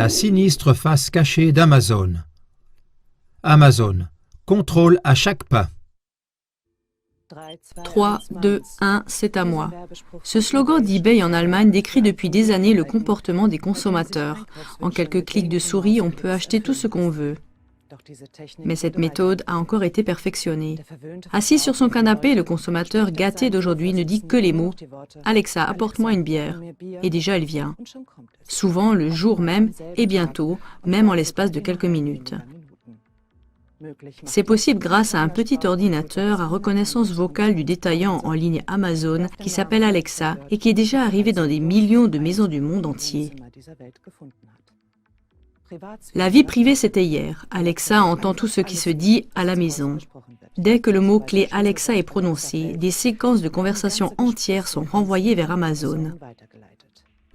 La sinistre face cachée d'Amazon. Amazon. Contrôle à chaque pas. 3, 2, 1, c'est à moi. Ce slogan d'eBay en Allemagne décrit depuis des années le comportement des consommateurs. En quelques clics de souris, on peut acheter tout ce qu'on veut. Mais cette méthode a encore été perfectionnée. Assis sur son canapé, le consommateur gâté d'aujourd'hui ne dit que les mots « Alexa, apporte-moi une bière » et déjà elle vient. Souvent le jour même et bientôt, même en l'espace de quelques minutes. C'est possible grâce à un petit ordinateur à reconnaissance vocale du détaillant en ligne Amazon qui s'appelle Alexa et qui est déjà arrivé dans des millions de maisons du monde entier. La vie privée, c'était hier. Alexa entend tout ce qui se dit à la maison. Dès que le mot-clé Alexa est prononcé, des séquences de conversations entières sont renvoyées vers Amazon.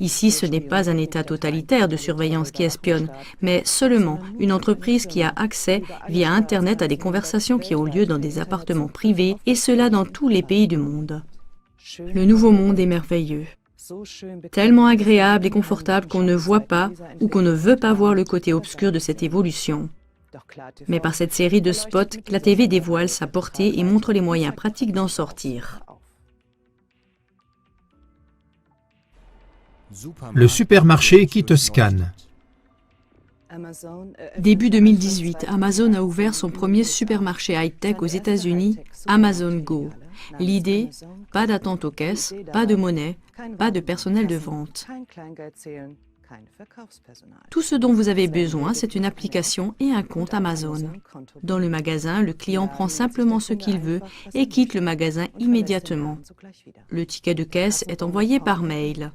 Ici, ce n'est pas un État totalitaire de surveillance qui espionne, mais seulement une entreprise qui a accès via Internet à des conversations qui ont lieu dans des appartements privés, et cela dans tous les pays du monde. Le nouveau monde est merveilleux. Tellement agréable et confortable qu'on ne voit pas ou qu'on ne veut pas voir le côté obscur de cette évolution. Mais par cette série de spots, la TV dévoile sa portée et montre les moyens pratiques d'en sortir. Le supermarché qui te scanne. Début 2018, Amazon a ouvert son premier supermarché high-tech aux États-Unis, Amazon Go. L'idée, pas d'attente aux caisses, pas de monnaie, pas de personnel de vente. Tout ce dont vous avez besoin, c'est une application et un compte Amazon. Dans le magasin, le client prend simplement ce qu'il veut et quitte le magasin immédiatement. Le ticket de caisse est envoyé par mail.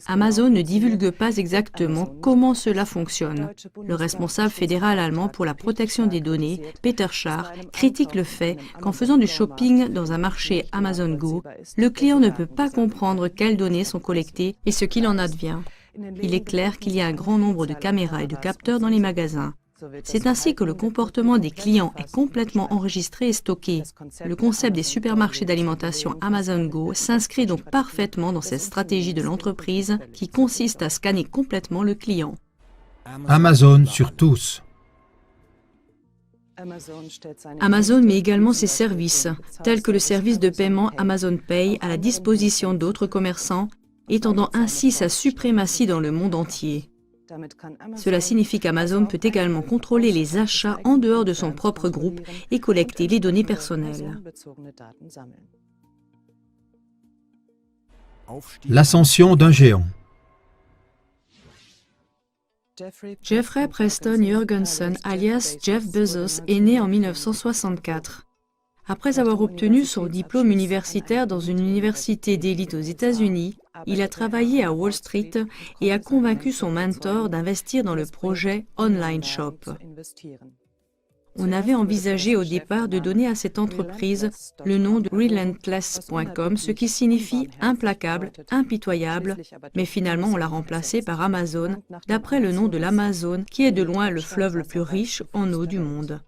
Amazon ne divulgue pas exactement comment cela fonctionne. Le responsable fédéral allemand pour la protection des données, Peter Scharr, critique le fait qu'en faisant du shopping dans un marché Amazon Go, le client ne peut pas comprendre quelles données sont collectées et ce qu'il en advient. Il est clair qu'il y a un grand nombre de caméras et de capteurs dans les magasins. C'est ainsi que le comportement des clients est complètement enregistré et stocké. Le concept des supermarchés d'alimentation Amazon Go s'inscrit donc parfaitement dans cette stratégie de l'entreprise qui consiste à scanner complètement le client. Amazon sur tous. Amazon met également ses services, tels que le service de paiement Amazon Pay à la disposition d'autres commerçants, étendant ainsi sa suprématie dans le monde entier. Cela signifie qu'Amazon peut également contrôler les achats en dehors de son propre groupe et collecter les données personnelles. L'ascension d'un géant. Jeffrey Preston Jurgensen, alias Jeff Bezos, est né en 1964. Après avoir obtenu son diplôme universitaire dans une université d'élite aux États-Unis, il a travaillé à Wall Street et a convaincu son mentor d'investir dans le projet Online Shop. On avait envisagé au départ de donner à cette entreprise le nom de Relentless.com, ce qui signifie implacable, impitoyable, mais finalement on l'a remplacé par Amazon, d'après le nom de l'Amazone, qui est de loin le fleuve le plus riche en eau du monde.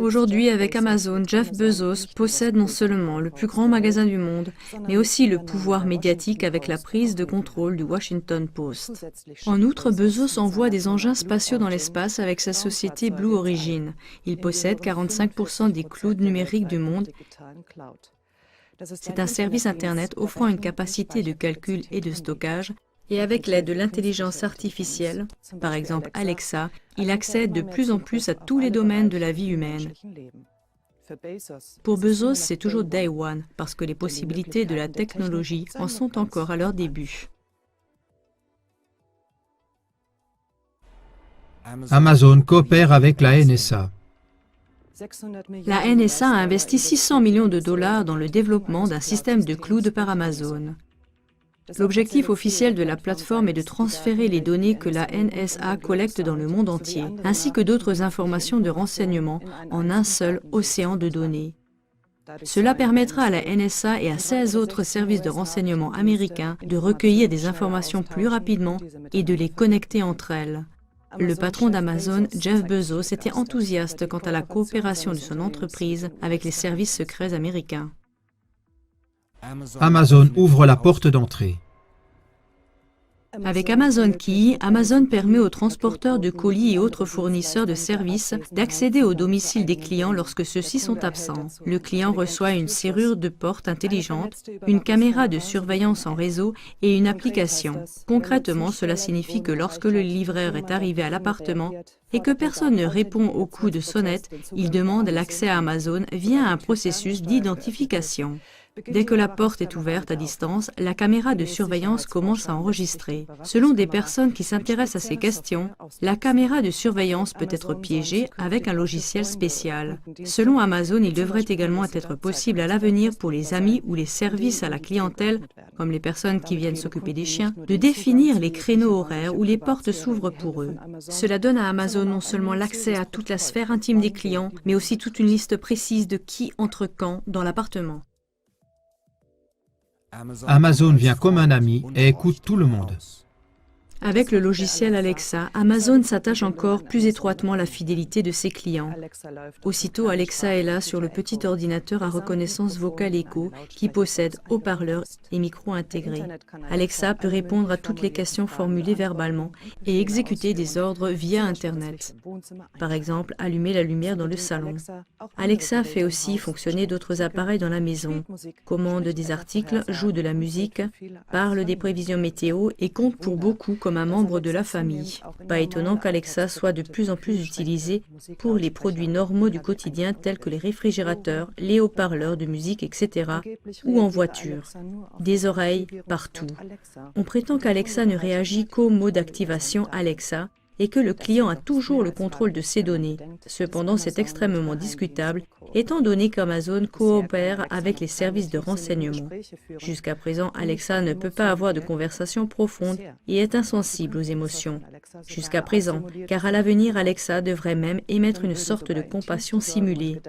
Aujourd'hui, avec Amazon, Jeff Bezos possède non seulement le plus grand magasin du monde, mais aussi le pouvoir médiatique avec la prise de contrôle du Washington Post. En outre, Bezos envoie des engins spatiaux dans l'espace avec sa société Blue Origin. Il possède 45% des clouds numériques du monde. C'est un service Internet offrant une capacité de calcul et de stockage. Et avec l'aide de l'intelligence artificielle, par exemple Alexa, il accède de plus en plus à tous les domaines de la vie humaine. Pour Bezos, c'est toujours Day One, parce que les possibilités de la technologie en sont encore à leur début. Amazon coopère avec la NSA. La NSA a investi 600 millions de dollars dans le développement d'un système de cloud par Amazon. L'objectif officiel de la plateforme est de transférer les données que la NSA collecte dans le monde entier, ainsi que d'autres informations de renseignement en un seul océan de données. Cela permettra à la NSA et à 16 autres services de renseignement américains de recueillir des informations plus rapidement et de les connecter entre elles. Le patron d'Amazon, Jeff Bezos, était enthousiaste quant à la coopération de son entreprise avec les services secrets américains. Amazon ouvre la porte d'entrée. Avec Amazon Key, Amazon permet aux transporteurs de colis et autres fournisseurs de services d'accéder au domicile des clients lorsque ceux-ci sont absents. Le client reçoit une serrure de porte intelligente, une caméra de surveillance en réseau et une application. Concrètement, cela signifie que lorsque le livreur est arrivé à l'appartement et que personne ne répond au coup de sonnette, il demande l'accès à Amazon via un processus d'identification. Dès que la porte est ouverte à distance, la caméra de surveillance commence à enregistrer. Selon des personnes qui s'intéressent à ces questions, la caméra de surveillance peut être piégée avec un logiciel spécial. Selon Amazon, il devrait également être possible à l'avenir pour les amis ou les services à la clientèle, comme les personnes qui viennent s'occuper des chiens, de définir les créneaux horaires où les portes s'ouvrent pour eux. Cela donne à Amazon non seulement l'accès à toute la sphère intime des clients, mais aussi toute une liste précise de qui entre quand dans l'appartement. Amazon vient comme un ami et écoute tout le monde. Avec le logiciel Alexa, Amazon s'attache encore plus étroitement à la fidélité de ses clients. Aussitôt, Alexa est là sur le petit ordinateur à reconnaissance vocale Echo qui possède haut-parleurs et micros intégrés. Alexa peut répondre à toutes les questions formulées verbalement et exécuter des ordres via Internet. Par exemple, allumer la lumière dans le salon. Alexa fait aussi fonctionner d'autres appareils dans la maison, commande des articles, joue de la musique, parle des prévisions météo et compte pour beaucoup comme un membre de la famille. Pas étonnant qu'Alexa soit de plus en plus utilisée pour les produits normaux du quotidien tels que les réfrigérateurs, les haut-parleurs de musique, etc. ou en voiture. Des oreilles partout. On prétend qu'Alexa ne réagit qu'au mot d'activation Alexa et que le client a toujours le contrôle de ses données. Cependant, c'est extrêmement discutable, étant donné qu'Amazon coopère avec les services de renseignement. Jusqu'à présent, Alexa ne peut pas avoir de conversation profonde et est insensible aux émotions. Jusqu'à présent, car à l'avenir, Alexa devrait même émettre une sorte de compassion simulée.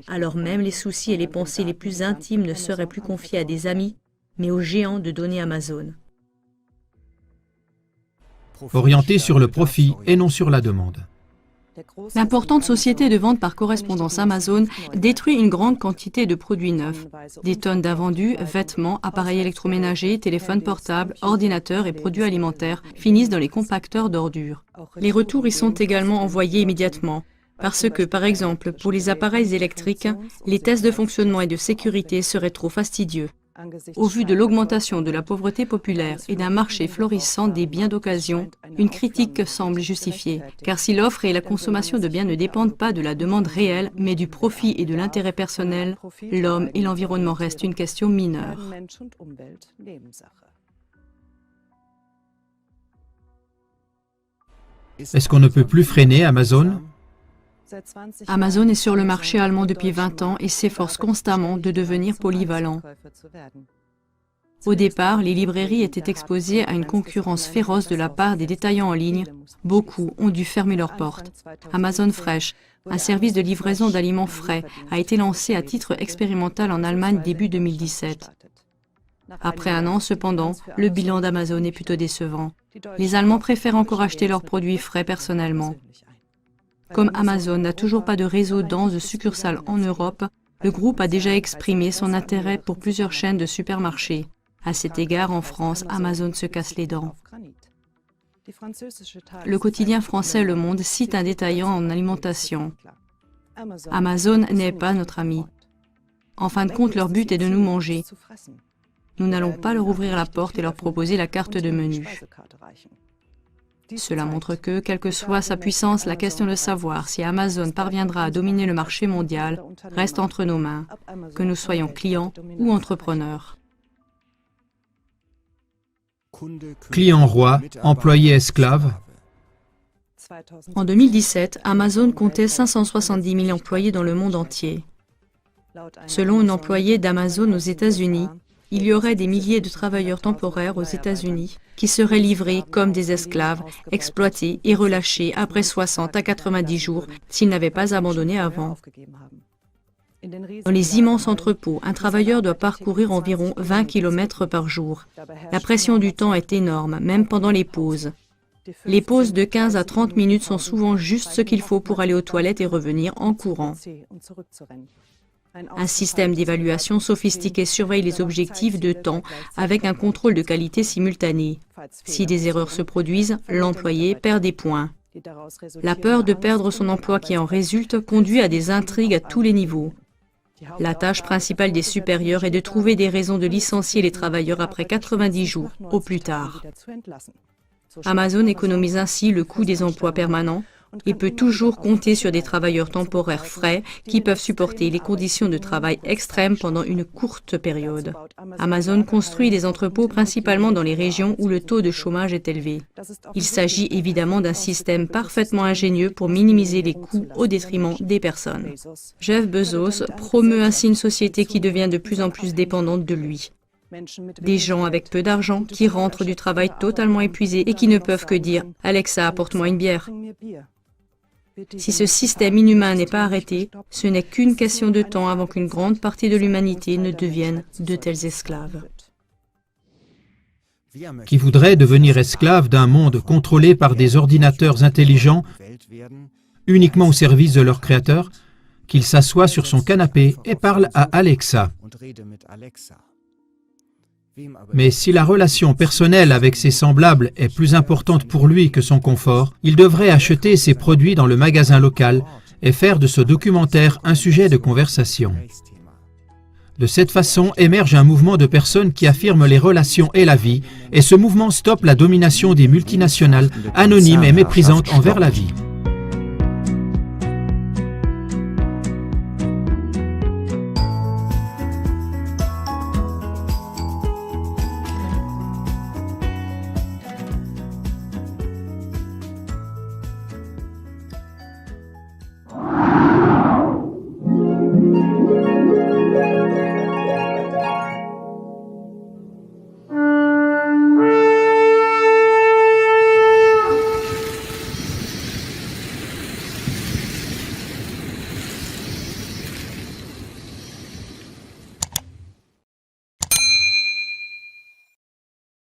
Alors même les soucis et les pensées les plus intimes ne seraient plus confiés à des amis, mais aux géants de données Amazon. Orienté sur le profit et non sur la demande. L'importante société de vente par correspondance Amazon détruit une grande quantité de produits neufs. Des tonnes d'invendus, vêtements, appareils électroménagers, téléphones portables, ordinateurs et produits alimentaires finissent dans les compacteurs d'ordures. Les retours y sont également envoyés immédiatement. Parce que, par exemple, pour les appareils électriques, les tests de fonctionnement et de sécurité seraient trop fastidieux. Au vu de l'augmentation de la pauvreté populaire et d'un marché florissant des biens d'occasion, une critique semble justifiée, car si l'offre et la consommation de biens ne dépendent pas de la demande réelle, mais du profit et de l'intérêt personnel, l'homme et l'environnement restent une question mineure. Est-ce qu'on ne peut plus freiner Amazon ? Amazon est sur le marché allemand depuis 20 ans et s'efforce constamment de devenir polyvalent. Au départ, les librairies étaient exposées à une concurrence féroce de la part des détaillants en ligne. Beaucoup ont dû fermer leurs portes. Amazon Fresh, un service de livraison d'aliments frais, a été lancé à titre expérimental en Allemagne début 2017. Après un an, cependant, le bilan d'Amazon est plutôt décevant. Les Allemands préfèrent encore acheter leurs produits frais personnellement. Comme Amazon n'a toujours pas de réseau dense de succursales en Europe, le groupe a déjà exprimé son intérêt pour plusieurs chaînes de supermarchés. À cet égard, en France, Amazon se casse les dents. Le quotidien français Le Monde cite un détaillant en alimentation. Amazon n'est pas notre ami. En fin de compte, leur but est de nous manger. Nous n'allons pas leur ouvrir la porte et leur proposer la carte de menu. Cela montre que, quelle que soit sa puissance, la question de savoir si Amazon parviendra à dominer le marché mondial reste entre nos mains, que nous soyons clients ou entrepreneurs. Client roi, employé esclave. En 2017, Amazon comptait 570 000 employés dans le monde entier. Selon une employée d'Amazon aux États-Unis, il y aurait des milliers de travailleurs temporaires aux États-Unis qui seraient livrés comme des esclaves, exploités et relâchés après 60 à 90 jours s'ils n'avaient pas abandonné avant. Dans les immenses entrepôts, un travailleur doit parcourir environ 20 km par jour. La pression du temps est énorme, même pendant les pauses. Les pauses de 15 à 30 minutes sont souvent juste ce qu'il faut pour aller aux toilettes et revenir en courant. Un système d'évaluation sophistiqué surveille les objectifs de temps avec un contrôle de qualité simultané. Si des erreurs se produisent, l'employé perd des points. La peur de perdre son emploi qui en résulte conduit à des intrigues à tous les niveaux. La tâche principale des supérieurs est de trouver des raisons de licencier les travailleurs après 90 jours, au plus tard. Amazon économise ainsi le coût des emplois permanents et peut toujours compter sur des travailleurs temporaires frais qui peuvent supporter les conditions de travail extrêmes pendant une courte période. Amazon construit des entrepôts principalement dans les régions où le taux de chômage est élevé. Il s'agit évidemment d'un système parfaitement ingénieux pour minimiser les coûts au détriment des personnes. Jeff Bezos promeut ainsi une société qui devient de plus en plus dépendante de lui. Des gens avec peu d'argent qui rentrent du travail totalement épuisés et qui ne peuvent que dire « Alexa, apporte-moi une bière ». Si ce système inhumain n'est pas arrêté, ce n'est qu'une question de temps avant qu'une grande partie de l'humanité ne devienne de tels esclaves. Qui voudraient devenir esclaves d'un monde contrôlé par des ordinateurs intelligents uniquement au service de leur créateur, qu'il s'assoie sur son canapé et parle à Alexa. Mais si la relation personnelle avec ses semblables est plus importante pour lui que son confort, il devrait acheter ses produits dans le magasin local et faire de ce documentaire un sujet de conversation. De cette façon émerge un mouvement de personnes qui affirment les relations et la vie, et ce mouvement stoppe la domination des multinationales anonymes et méprisantes envers la vie.